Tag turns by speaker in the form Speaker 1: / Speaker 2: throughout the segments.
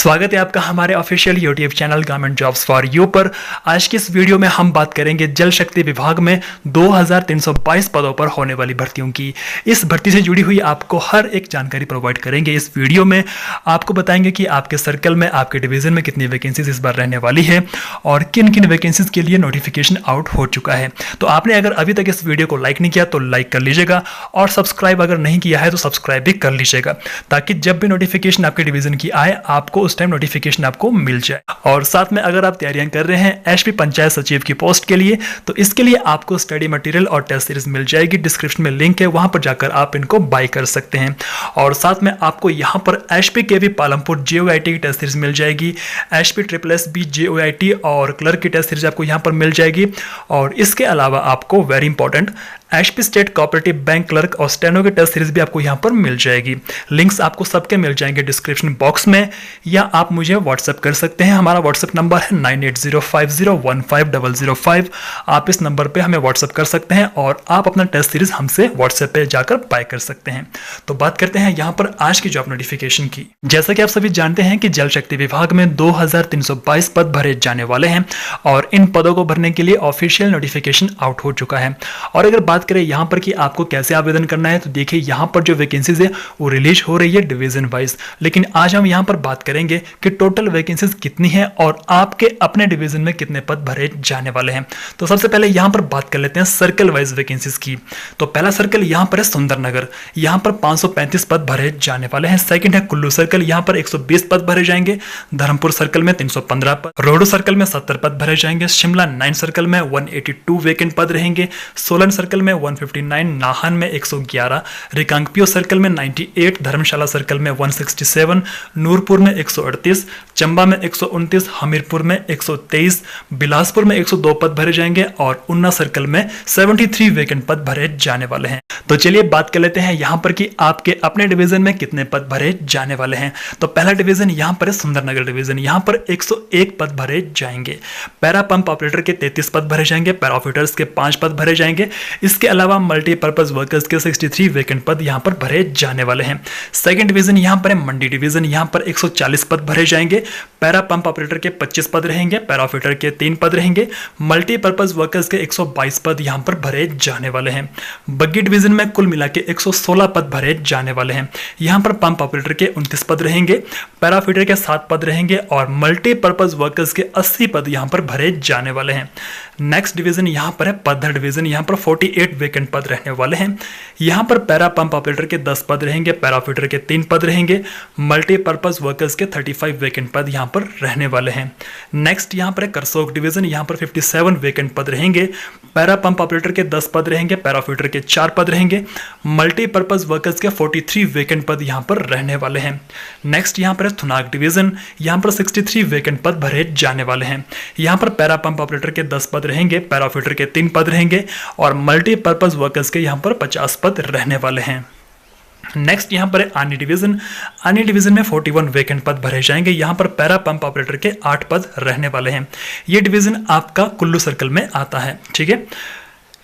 Speaker 1: स्वागत है आपका हमारे official YouTube channel government jobs for you पर। आज की इस वीडियो में हम बात करेंगे जल शक्ति विभाग में 2322 पदों पर होने वाली भर्तियों की। इस भर्ती से जुड़ी हुई आपको हर एक जानकारी प्रोवाइड करेंगे। इस वीडियो में आपको बताएंगे कि आपके सर्कल में, आपके डिवीजन में कितनी वैकेंसीज इस बार रहने वाली है और किन किन वैकेंसीज के लिए नोटिफिकेशन आउट हो चुका है। तो आपने अगर अभी तक इस वीडियो को लाइक नहीं किया तो लाइक कर लीजिएगा और सब्सक्राइब अगर नहीं किया है तो सब्सक्राइब भी कर लीजिएगा, ताकि जब भी नोटिफिकेशन आपके डिवीजन की आए आपको उस टाइम नोटिफिकेशन आपको मिल जाए। और साथ में अगर आप तैयारियां कर रहे हैं एचपी पंचायत सचिव की पोस्ट के लिए, तो इसके लिए आपको स्टडी मटेरियल और टेस्ट सीरीज मिल जाएगी। डिस्क्रिप्शन में लिंक है, वहां पर जाकर आप इनको बाय कर सकते हैं। और साथ में आपको यहां पर एचपी केवी पालमपुर जेओआईटी की टेस्ट सीरीज मिल जाएगी, एचपी ट्रिपल एस बी जेओआईटी और क्लर्क की टेस्ट सीरीज आपको यहां पर मिल जाएगी। और इसके अलावा आपको very important HP state cooperative bank clerk और स्टेनो की टेस्ट सीरीज भी आपको यहां पर मिल जाएगी। लिंक्स आपको सबके मिल जाएंगे डिस्क्रिप्शन बॉक्स में, या आप मुझे व्हाट्सएप कर सकते हैं। हमारा व्हाट्सएप नंबर है 9805015005। आप इस नंबर पे हमें व्हाट्सएप कर सकते हैं और आप अपना टेस्ट सीरीज हमसे व्हाट्सएप पे जाकर बाय कर सकते हैं। तो बात करते हैं यहाँ पर आज की जॉब नोटिफिकेशन की। जैसा कि आप सभी जानते हैं कि जल शक्ति विभाग में 2322 पद भरे जाने वाले हैं और इन पदों को भरने के लिए ऑफिशियल नोटिफिकेशन आउट हो चुका है। और अगर बात करें यहाँ पर कि आपको कैसे आवेदन करना है, तो देखिए यहाँ पर जो वैकेंसीज है वो रिलीज हो रही है डिवीजन वाइज, लेकिन आज हम यहाँ पर बात करेंगे कि टोटल वैकेंसीज कितनी है और आपके अपने डिवीजन में कितने पद भरे जाने वाले हैं। तो सबसे पहले यहाँ पर बात कर लेते हैं सर्कल वाइज वैकेंसीज की। तो पहला सर्कल यहाँ पर है सुंदरनगर, यहाँ पर 535 पद भरे जाने वाले हैं। सेकंड है कुल्लू सर्कल, यहाँ पर 120 पद भरे जाएंगे। धर्मपुर सर्कल में 315 पद, रोहडू सर्कल में 70 पद भरे जाएंगे। शिमला 9 सर्कल में 182 वैकेंट पद रहेंगे। सोलन सर्कल में 159, नाहन में 111, रिकांगपियो सर्कल में 98, धर्मशाला सर्कल में 167, नूरपुर में 138, चंबा में 129, हमीरपुर में 123, बिलासपुर में 102 पद भरे जाएंगे और उन्ना सर्कल में 73 वैकेंट पद भरे जाने वाले हैं। तो चलिए बात कर लेते हैं यहाँ पर कि आपके अपने डिवीजन में कितने पद भरे जाने वाले हैं। तो पहला डिवीजन यहाँ पर है सुंदरनगर डिवीजन, यहाँ पर 101 पद भरे जाएंगे। पैरा पंप ऑपरेटर के 33 पद भरे जाएंगे। पैरा ऑपरेटर्स के 5 पद भरे जाएंगे। इसके अलावा मल्टीपर्पज वर्कर्स के 63 वैकेंट पद यहां पर भरे जाने वाले हैं। सेकंड डिवीजन यहां पर है मंडी डिवीजन, यहां पर 140 पद भरे जाएंगे। पैरा पंप ऑपरेटर के 25 पद रहेंगे। पैरा ऑपरेटर के 3 पद रहेंगे। मल्टीपर्पज वर्कर्स के 122 पद यहां पर भरे जाने वाले हैं। बग्गी डिवीजन में कुल मिला के 116 पद भरे जाने वाले हैं। यहां पर पंप ऑपरेटर के 29 पद रहेंगे। पैरा ऑपरेटर के 7 पद रहेंगे और मल्टीपर्पज वर्कर्स के 80 पद यहां पर भरे जाने वाले हैं। नेक्स्ट डिवीजन यहां पर है पद्धर डिवीजन, यहां पर 48 वैकेंट पद रहने वाले हैं। यहां पर पैरा पंप ऑपरेटर के 10 पद रहेंगे। पैरा ऑपरेटर के 3 पद रहेंगे। मल्टीपर्पज वर्कर्स के 35 वैकेंट पद यहां पर रहने वाले हैं। नेक्स्ट यहां पर है करसोग डिवीजन, यहां पर 57 वैकेंट पद रहेंगे। पैरा पंप ऑपरेटर के 10 पद रहेंगे। पैरा ऑपरेटर के 4 पद रहेंगे। मल्टीपर्पज वर्कर्स के 43 वैकेंट पद यहां पर रहने वाले हैं। नेक्स्ट यहां पर है थुनाग डिवीजन, यहां पर 63 वैकेंट पद भरे जाने वाले हैं। यहां पर पैरा पंप ऑपरेटर के 10 पद रहेंगे। पैरा ऑपरेटर के 3 पद रहेंगे और मल्टीपर्पज वर्कर्स के यहां पर 50 पद रहने वाले हैं। नेक्स्ट यहां पर है आनी डिवीजन, आनी डिवीजन में 41 वैकेंट पद भरे जाएंगे। यहां पर पैरा पंप ऑपरेटर के 8 पद रहने वाले हैं। यह डिवीजन आपका कुल्लू सर्कल में आता है, ठीक है।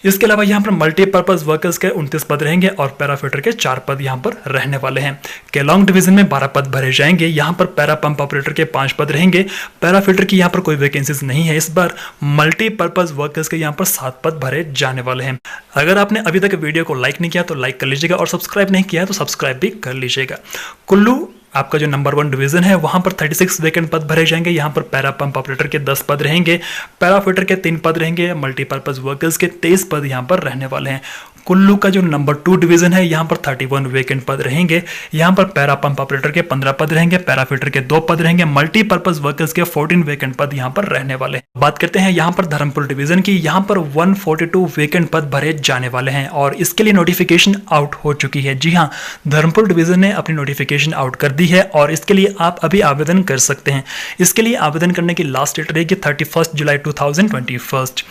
Speaker 1: इसके अलावा यहाँ पर मल्टीपर्पज वर्कर्स के 29 पद रहेंगे और पैरा ऑपरेटर के 4 पद यहाँ पर रहने वाले हैं। केलोंग डिवीजन में 12 पद भरे जाएंगे। यहाँ पर पैरा पंप ऑपरेटर के 5 पद रहेंगे। पैरा ऑपरेटर की यहाँ पर कोई वैकेंसीज नहीं है इस बार। मल्टीपर्पज वर्कर्स के यहाँ पर 7 पद भरे जाने वाले हैं। अगर आपने अभी तक वीडियो को लाइक नहीं किया तो लाइक कर लीजिएगा और सब्सक्राइब नहीं किया है तो सब्सक्राइब भी कर लीजिएगा। कुल्लू आपका जो नंबर 1 डिवीजन है वहां पर 36 वैकेंट पद भरे जाएंगे। यहां पर पैरा पंप ऑपरेटर के 10 पद रहेंगे। पैरा ऑपरेटर के 3 पद रहेंगे। मल्टीपर्पज वर्कर्स के 23 पद यहां पर रहने वाले हैं। कुल्लू का जो नंबर 2 डिवीजन है यहां पर 31 वैकेंट पद रहेंगे। यहां पर पैरा पंप ऑपरेटर के 15 पद रहेंगे। पैरा ऑपरेटर के 2 पद रहेंगे। मल्टीपर्पज वर्कर्स के 14 वैकेंट पद यहां पर रहने वाले हैं। बात करते हैं यहां पर धर्मपुर डिवीजन की, यहां पर 142 वैकेंट पद भरे जाने वाले हैं और इसके लिए नोटिफिकेशन आउट हो चुकी है। जी हाँ, धर्मपुर डिवीजन ने अपनी नोटिफिकेशन आउट कर दी है और इसके लिए आप अभी आवेदन कर सकते हैं। इसके लिए आवेदन करने की लास्ट डेट रहेगी 31 जुलाई 2021।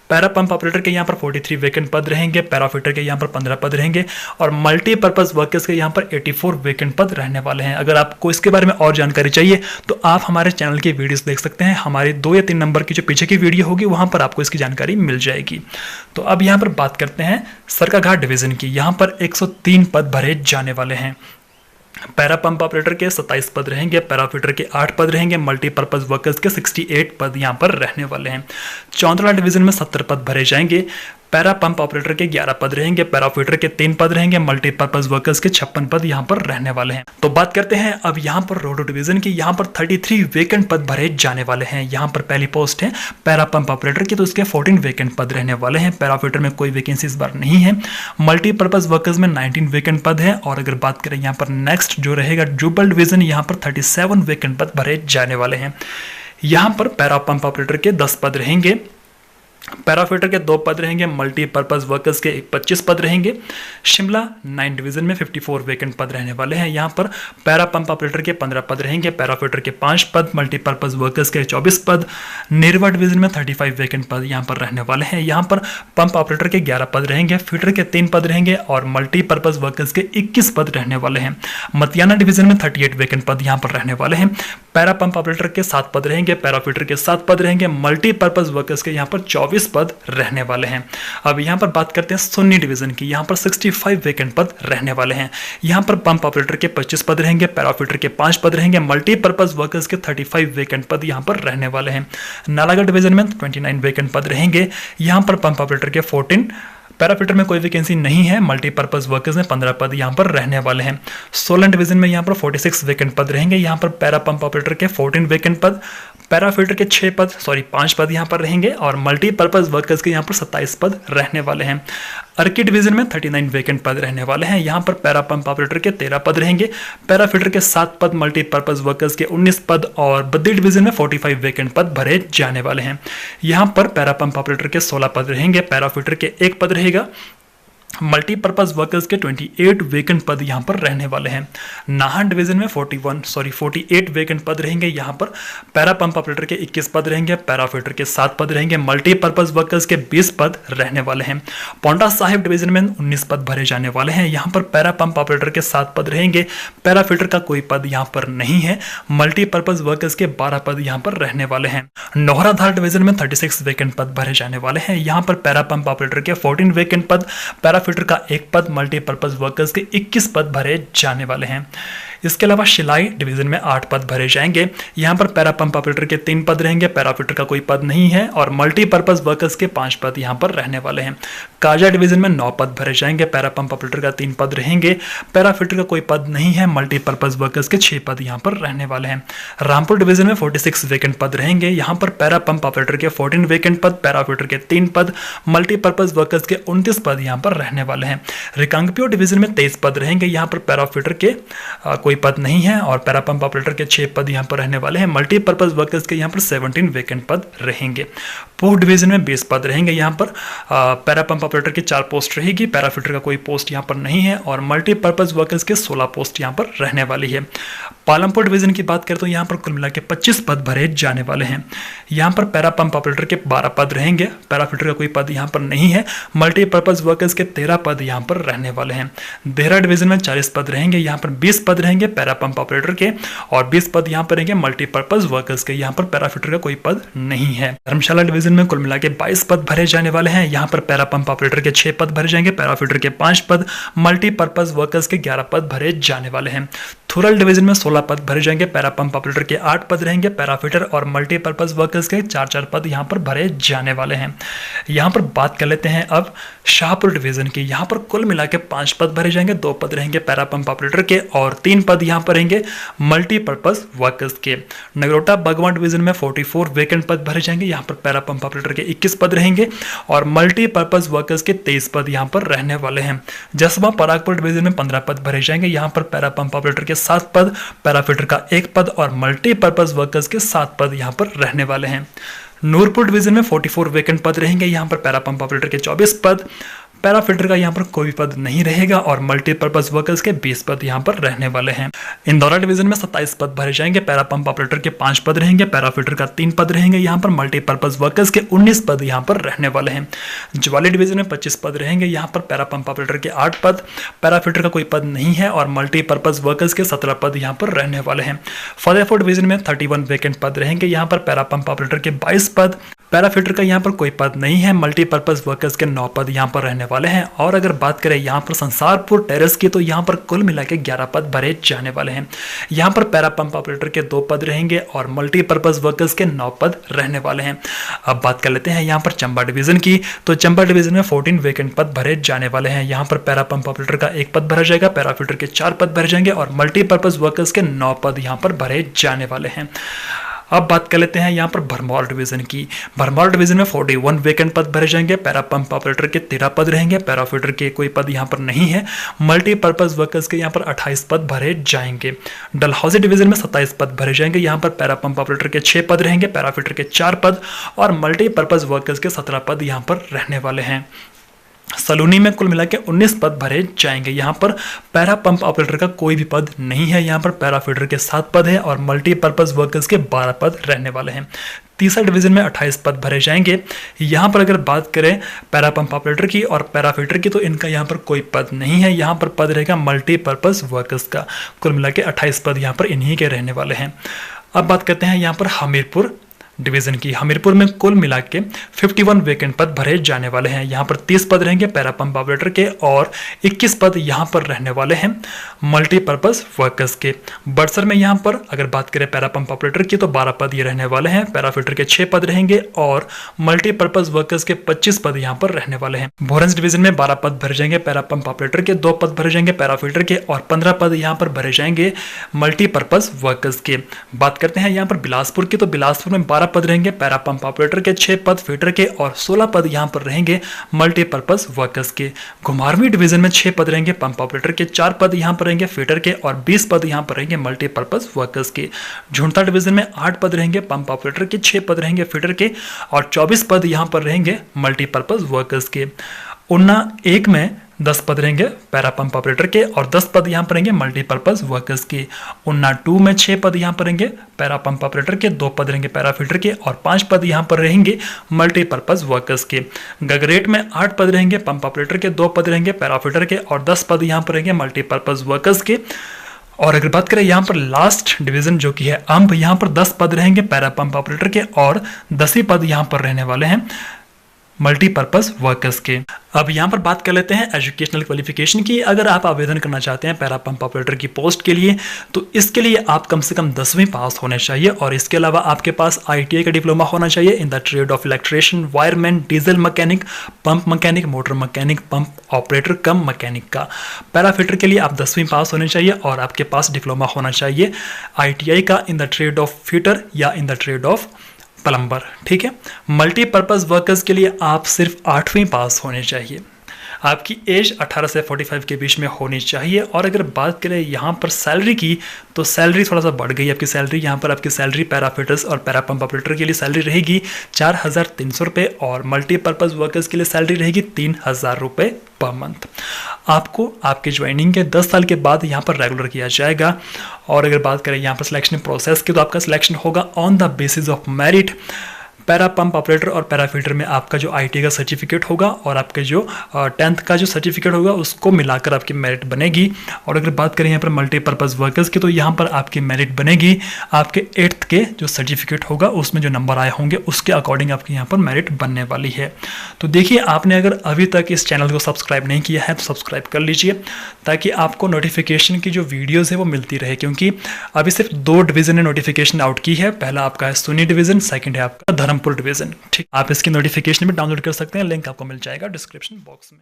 Speaker 1: पैरा पंप ऑपरेटर के यहाँ पर 43 वैकेंट पद रहेंगे। पैरा ऑपरेटर के यहाँ पर 15 पद रहेंगे और मल्टीपर्पज वर्कर्स के यहाँ पर 84 वैकेंट पद रहने वाले हैं। अगर आपको इसके बारे में और जानकारी चाहिए तो आप हमारे चैनल की वीडियोस देख सकते हैं। हमारे 2 या 3 नंबर की जो पीछे की वीडियो होगी वहां पर आपको इसकी जानकारी मिल जाएगी। तो अब यहाँ पर बात करते हैं सरकाघाट डिवीजन की, यहाँ पर 103 पद भरे जाने वाले हैं। पैरा पंप ऑपरेटर के 27 पद रहेंगे, पैराफिटर के 8 पद रहेंगे, मल्टीपर्पज वर्कर्स के 68 पद यहाँ पर रहने वाले हैं। चौंतला डिवीजन में 70 पद भरे जाएंगे, पैरा पंप ऑपरेटर के 11 पद रहेंगे, पैराफिटर के 3 पद रहेंगे, मल्टीपर्पज वर्कर्स के 56 पद यहाँ पर रहने वाले हैं। तो बात करते हैं अब यहाँ पर रोडो डिवीजन की। यहाँ पर 33 वेकेंट पद भरे जाने वाले हैं। यहाँ पर पहली पोस्ट है पैरा पंप ऑपरेटर की, तो इसके 14 वेकेंट पद रहने वाले हैं। पैराफिटर में कोई वैकेंसी इस बार नहीं है। मल्टीपर्पज वर्कर्स में 19 वेकेंट पद है। और अगर बात करें यहाँ पर नेक्स्ट जो रहेगा जुबल डिवीजन, यहाँ पर 37 वेकेंट पद भरे जाने वाले हैं। यहाँ पर पैरा पंप ऑपरेटर के 10 पद रहेंगे, पैराफिटर के 2 पद रहेंगे, मल्टीपर्पज वर्कर्स के 25 पद रहेंगे। शिमला 9 डिवीजन में 54 वेकेंट पद रहने वाले हैं। यहाँ पर पैरा पंप ऑपरेटर के 15 पद रहेंगे, पैराफिटर के 5 पद, मल्टीपर्पज वर्कर्स के 24 पद। नेरवा डिवीजन में 35 वेकेंट पद यहाँ पर रहने वाले हैं। यहाँ पर पंप ऑपरेटर के 11 पद रहेंगे, फीटर के 3 पद रहेंगे और मल्टीपर्पज वर्कर्स के 21 पद रहने वाले हैं। मतियाना डिवीजन में 38 वेकेंट पद यहाँ पर रहने वाले हैं। पैरा पंप ऑपरेटर के 7 पद रहेंगे, पैराफिटर के 7 पद रहेंगे, मल्टीपर्पज वर्कर्स के यहाँ पर 24 पद रहने वाले हैं। अब यहाँ पर बात करते हैं सुन्नी डिवीजन की। यहाँ पर 65 वेकेंट पद रहने वाले हैं। यहाँ पर पंप ऑपरेटर के 25 पद रहेंगे, पैराफिटर के 5 पद रहेंगे, मल्टीपर्पज वर्कर्स के 35 वेकेंट पद यहाँ पर रहने वाले हैं। नालागढ़ डिवीजन में 29 वेकेंट पद रहेंगे। यहाँ पर पंप ऑपरेटर के 14, पैराफिटर में कोई वैकेंसी नहीं है, मल्टीपर्पज वर्कर्स में 15 पद यहाँ पर रहने वाले हैं। सोलन डिवीजन में यहाँ पर 46 वेकेंट पद रहेंगे। यहाँ पर पैरा पंप ऑपरेटर के 14 वेकेंट पद, पैराफिटर के 5 पद यहाँ पर रहेंगे और मल्टीपर्पज वर्कर्स के यहाँ पर 27 पद रहने वाले हैं। अर्की डिवीजन में 39 वेकेंट पद रहने वाले हैं। यहाँ पर पैरा पंप ऑपरेटर के 13 पद रहेंगे, पैराफिटर के 7 पद, मल्टीपर्पज वर्कर्स के 19 पद और बद्दी डिवीजन में 45 वेकेंट पद भरे जाने वाले हैं। यहाँ पर पैरा पंप ऑपरेटर के 16 पद रहेंगे, पैराफिटर के 1 पद रहेगा, मल्टीपर्पज वर्कर्स के 28 वेकेंट पद यहाँ पर रहने वाले हैं। नाहन डिवीजन में 48 वेकेंट पद रहेंगे। यहाँ पर पैरा पंप ऑपरेटर के 21 पद रहेंगे, पैराफिटर के 7 पद रहेंगे, मल्टीपर्पज वर्कर्स के 20 पद रहने वाले हैं। पौंटा साहिब डिवीजन में 19 पद भरे जाने वाले हैं। यहाँ पर पैरा पंप ऑपरेटर के 7 पद रहेंगे, पैराफिटर का कोई पद यहाँ पर नहीं है, मल्टीपर्पज वर्कर्स के 12 पद यहाँ पर रहने वाले हैं। नौहराधार डिवीजन में 36 वेकेंट पद भरे जाने वाले हैं। यहाँ पर पैरा पंप ऑपरेटर के 14 वेकेंट पद, पैराफिटर का 1 पद, मल्टीपर्पज वर्कर्स के 21 पद भरे जाने वाले हैं। इसके अलावा शिलाई डिवीजन में 8 पद भरे जाएंगे। यहाँ पर पैरा पंप ऑपरेटर के 3 पद रहेंगे, पैराफिटर का कोई पद नहीं है और मल्टीपर्पज वर्कर्स के 5 पद यहाँ पर रहने वाले हैं। काजा डिवीजन में 9 पद भरे जाएंगे, पैरा पंप ऑपरेटर का 3 पद रहेंगे, पैराफिटर का कोई पद नहीं है, मल्टीपर्पज वर्कर्स के 6 पद यहाँ पर रहने वाले हैं। रामपुर डिवीजन में 46 वेकेंट पद रहेंगे। यहाँ पर पैरा पंप ऑपरेटर के 14 वेकेंट पद, पैराफिटर के 3 पद, मल्टीपर्पज वर्कर्स के 29 पद यहाँ पर रहने वाले हैं। रिकांगपियो डिवीजन में 23 पद रहेंगे। यहाँ पर पैराफिटर के कोई पद नहीं है और पैरा पंप ऑपरेटर के 6 पद यहाँ पर रहने वाले हैं। मल्टीपर्पज वर्कर्स के यहाँ पर 17 वेकेंट पद रहेंगे। पोह डिवीजन में 20 पद रहेंगे। यहाँ पर पैरा पंप ऑपरेटर की 4 पोस्ट रहेगी, पैराफिटर का कोई पोस्ट यहाँ पर नहीं है और मल्टीपर्पज वर्कर्स के 16 पोस्ट यहाँ पर रहने वाली है। पालमपुर डिवीजन की बात करें तो यहाँ पर कुल मिला के 25 पद भरे जाने वाले हैं। यहाँ पर पैरा पंप ऑपरेटर के 12 पद रहेंगे, पैराफिटर का कोई पद यहाँ पर नहीं है, मल्टीपर्पज वर्कर्स के 13 पद यहाँ पर रहने वाले हैं। देहरा डिवीजन में 40 पद रहेंगे। यहाँ पर 20 पद रहेंगे पैरा पंप ऑपरेटर के और 20 पद यहाँ पर रहेंगे मल्टीपर्पज वर्कर्स के। यहाँ पर पैराफिटर का कोई पद नहीं है। धर्मशाला डिवीजन में कुल मिला के 22 पद भरे जाने वाले हैं। यहाँ पर पैरा पंप ऑपरेटर के 6 पद भरे जाएंगे, पैराफिटर के 5 पद, मल्टीपर्पज वर्कर्स के 11 पद भरे जाने वाले हैं। थुरल डिवीजन में 16 पद भरे जाएंगे, पैरा पंप ऑपरेटर के 8 पद रहेंगे, पैराफिटर और मल्टीपर्पज वर्कर्स के 4 पद यहाँ पर भरे जाने वाले हैं। यहाँ पर बात कर लेते हैं अब शाहपुर डिवीजन की। यहाँ पर कुल मिला के 5 पद भरे जाएंगे, 2 पद रहेंगे पैरा पंप ऑपरेटर के और 3 पद यहाँ पर रहेंगे मल्टीपर्पज वर्कर्स के। नगरोटा बगवान डिवीजन में 44 वेकेंट पद भरे जाएंगे। यहाँ पर पैरा पंप ऑपरेटर के 21 पद रहेंगे और मल्टीपर्पज वर्कर्स के 23 पद यहाँ पर रहने वाले हैं। जसवा परागपुर डिवीजन में 15 पद भरे जाएंगे। यहाँ पर पैरा पंप ऑपरेटर के 7 पद, पैराफिटर का 1 पद और मल्टीपर्पज वर्कर्स के 7 पद यहाँ पर रहने वाले हैं। नूरपुर डिवीजन में 44 वेकेंट पद रहेंगे। यहाँ पर पैरा पंप ऑपरेटर के 24 पद, पैराफिल्टर का यहाँ पर कोई पद नहीं रहेगा और मल्टीपर्पज वर्कर्स के 20 पद यहाँ पर रहने वाले हैं। इंदौरा डिवीजन में 27 पद भरे जाएंगे। पैरा पंप ऑपरेटर के 5 पद रहेंगे, पैराफिल्टर का 3 पद रहेंगे। यहाँ पर मल्टीपर्पज वर्कर्स के 19 पद यहाँ पर रहने वाले हैं। ज्वाली डिवीजन में 25 पद रहेंगे। यहाँ पर पैरा पंप ऑपरेटर के 8 पद, पैराफिल्टर का कोई पद नहीं है और मल्टीपर्पज वर्कर्स के 17 पद यहाँ पर रहने वाले हैं। फतेहपुर डिवीजन में 31 वेकेंट पद रहेंगे। यहाँ पर पैरा पंप ऑपरेटर के 22 पद, पैराफिल्टर का यहाँ पर कोई पद नहीं है, मल्टीपर्पज वर्कर्स के 9 पद यहाँ पर रहने वाले हैं। और अगर बात करें यहाँ पर संसारपुर टेरेस की, तो यहाँ पर कुल मिला के 11 पद भरे जाने वाले हैं। यहाँ पर पैरा पंप ऑपरेटर के 2 पद रहेंगे और मल्टीपर्पज वर्कर्स के 9 पद रहने वाले हैं। अब बात कर लेते हैं यहाँ पर चंबा डिवीजन की, तो चंबा डिवीजन में 14 वेकेंट पद भरे जाने वाले हैं। यहाँ पर पैरा पंप ऑपरेटर का 1 पद भरा जाएगा, पैरा फिटर के 4 पद भरे जाएंगे और मल्टीपर्पज वर्कर्स के 9 पद यहाँ पर भरे जाने वाले हैं। अब बात कर लेते हैं यहाँ पर भरमौर डिवीजन की। भरमौर डिवीजन में 41 वेकेंट पद भरे जाएंगे, पैरा पंप ऑपरेटर के 13 पद रहेंगे, पैरा फिटर के कोई पद यहाँ पर नहीं है, मल्टीपर्पज वर्कर्स के यहाँ पर 28 पद भरे जाएंगे। डलहौजी डिवीजन में 27 पद भरे जाएंगे, यहाँ पर पैरा पंप ऑपरेटर के 6 पद रहेंगे, पैरा फिटर के 4 पद और मल्टीपर्पज वर्कर्स के 17 पद यहाँ पर रहने वाले हैं। सलूनी में कुल मिला के 19 पद भरे जाएंगे। यहाँ पर पैरा पंप ऑपरेटर का कोई भी पद नहीं है, यहाँ पर पैरा फीडर के 7 पद है और मल्टीपर्पज वर्कर्स के 12 पद रहने वाले हैं। तीसरा डिवीजन में 28 पद भरे जाएंगे। यहाँ पर अगर बात करें पैरा पंप ऑपरेटर की और पैरा फीडर की, तो इनका यहाँ पर कोई पद नहीं है, यहाँ पर पद रहेगा मल्टीपर्पज वर्कर्स का। कुल मिला के 28 पद यहाँ पर इन्हीं के रहने वाले हैं। अब बात करते हैं यहाँ पर हमीरपुर डिवीजन की। हमीरपुर में कुल मिला के 51 वेकेंट पद भरे जाने वाले हैं। यहाँ पर 30 पद रहेंगे पैरा पंप ऑपरेटर के और 21 पद यहाँ पर रहने वाले हैं मल्टीपर्पज वर्कर्स के। बड़सर में यहाँ पर अगर बात करें पैरा पंप ऑपरेटर की, तो 12 पद ये रहने वाले हैं, पैरा फिटर के 6 पद रहेंगे और मल्टीपर्पज वर्कर्स के 25 पद यहाँ पर रहने वाले हैं। भोरंज डिवीजन में 12 पद भरे जाएंगे, पैरा पंप ऑपरेटर के 2 पद भरे जाएंगे, पैरा फिटर के और 15 पद यहाँ पर भरे जाएंगे मल्टीपर्पज वर्कर्स के। बात करते हैं यहाँ पर बिलासपुर की, तो बिलासपुर में 12 पद रहेंगे, पैरा पंप ऑपरेटर के 6 पद फीटर के और 16 पद यहां पर रहेंगे मल्टीपर्पज वर्कर्स के। घुमारवीं डिवीजन में 6 पद रहेंगे, पंप ऑपरेटर के 4 पद यहां पर रहेंगे फीटर के और 20 पद यहां पर रहेंगे मल्टीपर्पज वर्कर्स के। झुंझुनू डिवीजन में 8 पद रहेंगे, पंप ऑपरेटर के 6 पद रहेंगे फीटर के और 24 पद यहां पर रहेंगे मल्टीपर्पज वर्कर्स के। उन्ना 1 में 10 पद रहेंगे पैरा पंप ऑपरेटर के और 10 पद यहाँ पर रहेंगे मल्टीपर्पज वर्कर्स के। उन्ना 2 में 6 पद यहाँ पर रहेंगे पैरा पंप ऑपरेटर के, 2 पद रहेंगे पैरा फिटर के और 5 पद यहाँ पर रहेंगे मल्टीपर्पज वर्कर्स के। गगरेट में 8 पद रहेंगे पंप ऑपरेटर के, 2 पद रहेंगे पैरा फिटर के और 10 पद यहाँ पर रहेंगे मल्टीपर्पज वर्कर्स के। और अगर बात करें यहाँ पर लास्ट डिवीजन जो कि है अंब, यहाँ पर 10 पद रहेंगे पैरा पंप ऑपरेटर के और 10 ही पद यहाँ पर रहने वाले हैं मल्टीपर्पज वर्कर्स के। अब यहाँ पर बात कर लेते हैं एजुकेशनल क्वालिफिकेशन की। अगर आप आवेदन करना चाहते हैं पैरा पंप ऑपरेटर की पोस्ट के लिए, तो इसके लिए आप कम से कम 10वीं पास होने चाहिए और इसके अलावा आपके पास ITI का डिप्लोमा होना चाहिए इन the trade of electrician, wireman, diesel mechanic, pump mechanic, motor mechanic, pump operator come mechanic का। पैरा फिटर के लिए आप 10वीं पास होने चाहिए और आपके पास डिप्लोमा होना चाहिए ITI का in the trade of fitter या in the trade of plumber. ठीक है। मल्टीपर्पज वर्कर्स के लिए आप सिर्फ 8वीं पास होने चाहिए। आपकी एज 18 से 45 के बीच में होनी चाहिए। और अगर बात करें यहाँ पर सैलरी की, तो सैलरी थोड़ा सा बढ़ गई आपकी सैलरी। यहाँ पर आपकी सैलरी पैरा फिटर्स और पैरा पंप ऑपरेटर के लिए सैलरी रहेगी 4,300 रुपये और मल्टीपर्पज वर्कर्स के लिए सैलरी रहेगी 3,000 रुपये पर मंथ। आपको आपके ज्वाइनिंग के 10 साल के बाद यहाँ पर रेगुलर किया जाएगा। और अगर बात करें यहाँ पर सिलेक्शन प्रोसेस की, तो आपका सिलेक्शन होगा on the basis of merit. Para pump operator और पैरा फिटर में आपका जो ITI का सर्टिफिकेट होगा और आपके जो 10th का जो सर्टिफिकेट होगा उसको मिलाकर आपकी मेरिट बनेगी। और अगर बात करें यहाँ पर मल्टीपर्पज वर्कर्स की, तो यहाँ पर आपकी मेरिट बनेगी आपके 8th के जो सर्टिफिकेट होगा उसमें जो नंबर आए होंगे उसके अकॉर्डिंग आपकी यहाँ पर मेरिट बनने वाली है। तो देखिए, आपने अगर अभी तक इस चैनल को सब्सक्राइब नहीं किया है तो सब्सक्राइब कर लीजिए ताकि आपको नोटिफिकेशन की जो वीडियोज़ है वो मिलती रहे, क्योंकि अभी सिर्फ 2 डिवीज़न ने नोटिफिकेशन आउट की है। पहला आपका है सुन्नी डिवीज़न, सेकेंड है आपका धर्मपुर डिवीज़न। ठीक, आप इसकी नोटिफिकेशन भी डाउनलोड कर सकते हैं, लिंक आपको मिल जाएगा डिस्क्रिप्शन बॉक्स में।